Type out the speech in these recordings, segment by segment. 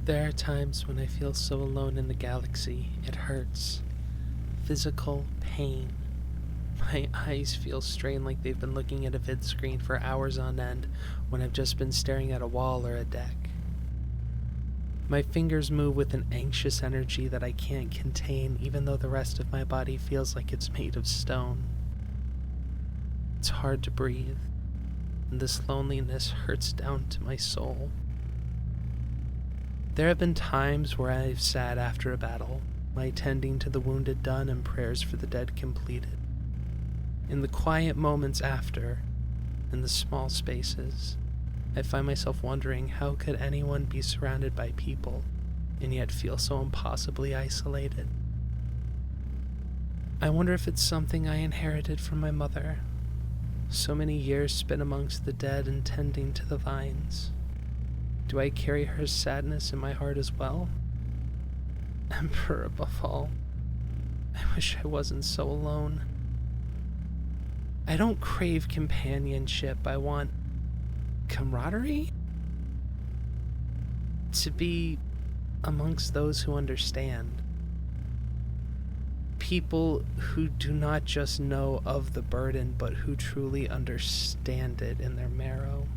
There are times when I feel so alone in the galaxy, it hurts. Physical pain. My eyes feel strained like they've been looking at a vid screen for hours on end when I've just been staring at a wall or a deck. My fingers move with an anxious energy that I can't contain, even though the rest of my body feels like it's made of stone. It's hard to breathe, and this loneliness hurts down to my soul. There have been times where I've sat after a battle, my tending to the wounded done and prayers for the dead completed. In the quiet moments after, in the small spaces, I find myself wondering how could anyone be surrounded by people and yet feel so impossibly isolated. I wonder if it's something I inherited from my mother. So many years spent amongst the dead and tending to the vines. Do I carry her sadness in my heart as well? Emperor above all, I wish I wasn't so alone. I don't crave companionship, I want camaraderie? To be amongst those who understand. People who do not just know of the burden, but who truly understand it in their marrow.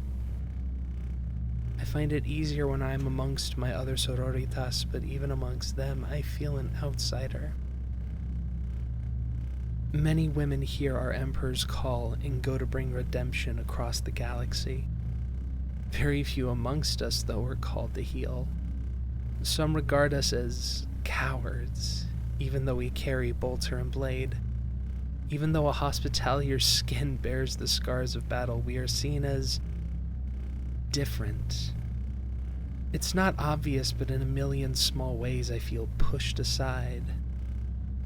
I find it easier when I'm amongst my other sororitas, but even amongst them, I feel an outsider. Many women hear our Emperor's call and go to bring redemption across the galaxy. Very few amongst us, though, are called to heal. Some regard us as cowards, even though we carry bolter and blade. Even though a hospitalier's skin bears the scars of battle, we are seen as different. It's not obvious, but in a million small ways I feel pushed aside,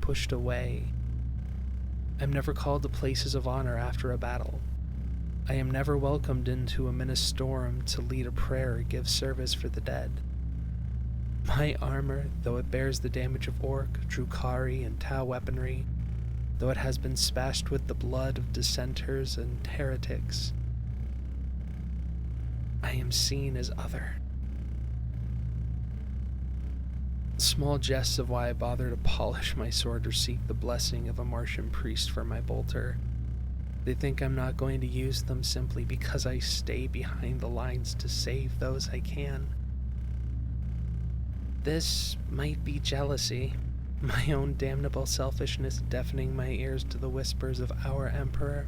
pushed away. I'm never called to places of honor after a battle. I am never welcomed into a ministorum to lead a prayer or give service for the dead. My armor, though it bears the damage of orc, Drukhari, and Tau weaponry, though it has been splashed with the blood of dissenters and heretics, I am seen as other. Small jests of why I bother to polish my sword or seek the blessing of a Martian priest for my bolter. They think I'm not going to use them simply because I stay behind the lines to save those I can. This might be jealousy, my own damnable selfishness deafening my ears to the whispers of our Emperor.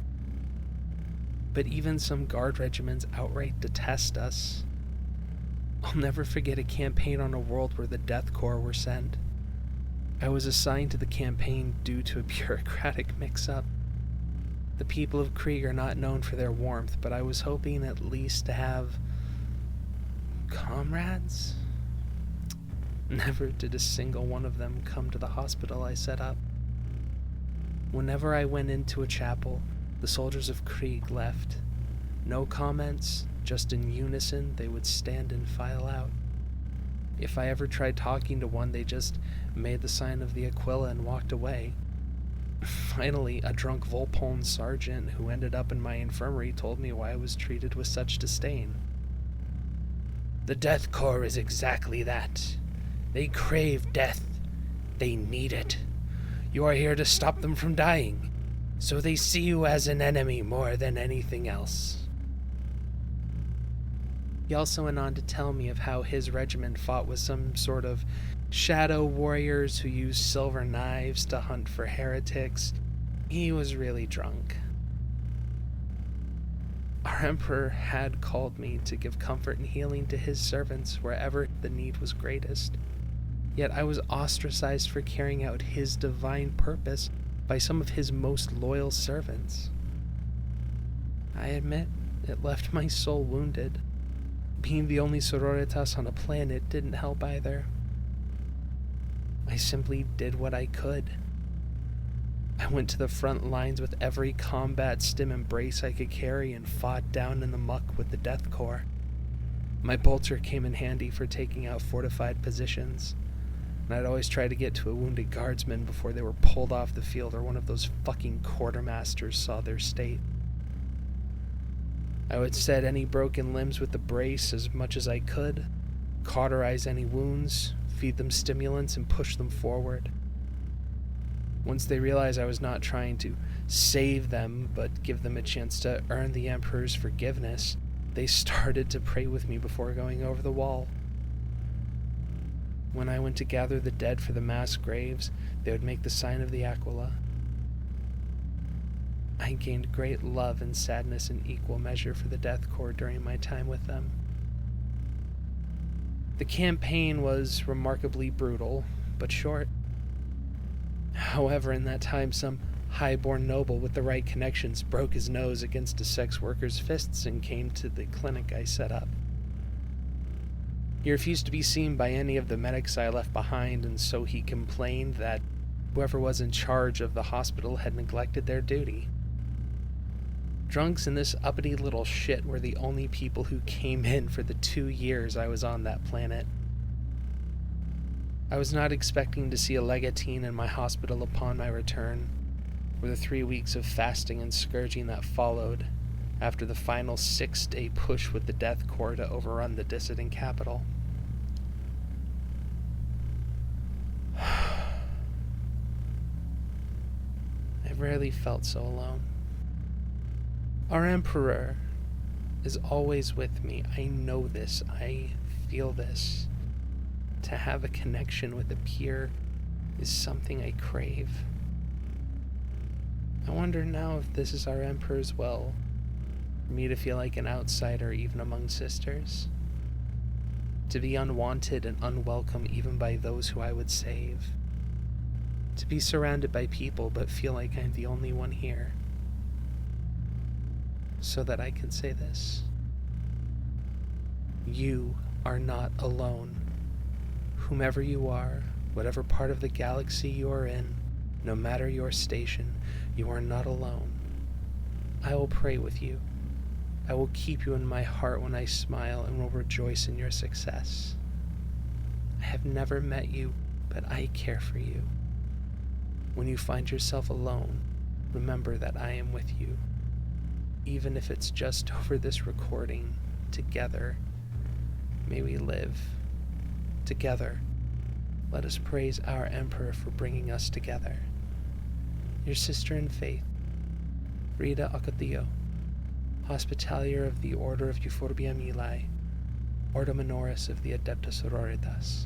But even some guard regiments outright detest us. I'll never forget a campaign on a world where the Death Corps were sent. I was assigned to the campaign due to a bureaucratic mix-up. The people of Krieg are not known for their warmth, but I was hoping at least to have comrades. Never did a single one of them come to the hospital I set up. Whenever I went into a chapel, the soldiers of Krieg left. No comments, just in unison they would stand and file out. If I ever tried talking to one, they just made the sign of the Aquila and walked away. Finally, a drunk Volpone sergeant who ended up in my infirmary told me why I was treated with such disdain. The Death Corps is exactly that. They crave death. They need it. You are here to stop them from dying, so they see you as an enemy more than anything else. He also went on to tell me of how his regiment fought with some sort of shadow warriors who used silver knives to hunt for heretics. He was really drunk. Our Emperor had called me to give comfort and healing to his servants wherever the need was greatest. Yet I was ostracized for carrying out his divine purpose by some of his most loyal servants. I admit, it left my soul wounded. Being the only sororitas on a planet didn't help either. I simply did what I could. I went to the front lines with every combat stim and brace I could carry and fought down in the muck with the Death Corps. My bolter came in handy for taking out fortified positions, and I'd always try to get to a wounded guardsman before they were pulled off the field or one of those fucking quartermasters saw their state. I would set any broken limbs with the brace as much as I could, cauterize any wounds, feed them stimulants, and push them forward. Once they realized I was not trying to save them, but give them a chance to earn the Emperor's forgiveness, they started to pray with me before going over the wall. When I went to gather the dead for the mass graves, they would make the sign of the Aquila. I gained great love and sadness in equal measure for the Death Corps during my time with them. The campaign was remarkably brutal, but short. However, in that time, some high-born noble with the right connections broke his nose against a sex worker's fists and came to the clinic I set up. He refused to be seen by any of the medics I left behind, and so he complained that whoever was in charge of the hospital had neglected their duty. Drunks and this uppity little shit were the only people who came in for the 2 years I was on that planet. I was not expecting to see a legatine in my hospital upon my return, or the 3 weeks of fasting and scourging that followed after the final 6-day push with the Death Corps to overrun the dissident capital. I rarely felt so alone. Our Emperor is always with me. I know this. I feel this. To have a connection with a peer is something I crave. I wonder now if this is our Emperor's will, for me to feel like an outsider even among sisters, to be unwanted and unwelcome even by those who I would save, to be surrounded by people but feel like I'm the only one here, so that I can say this: you are not alone. Whomever you are, whatever part of the galaxy you are in, no matter your station, you are not alone. I will pray with you. I will keep you in my heart when I smile and will rejoice in your success. I have never met you, but I care for you. When you find yourself alone, remember that I am with you. Even if it's just over this recording, together, may we live. Together, let us praise our Emperor for bringing us together. Your sister in faith, Rita Acatillo, Hospitalier of the Order of Euphorbia Milii, Ordo Minoris of the Adepta Sororitas.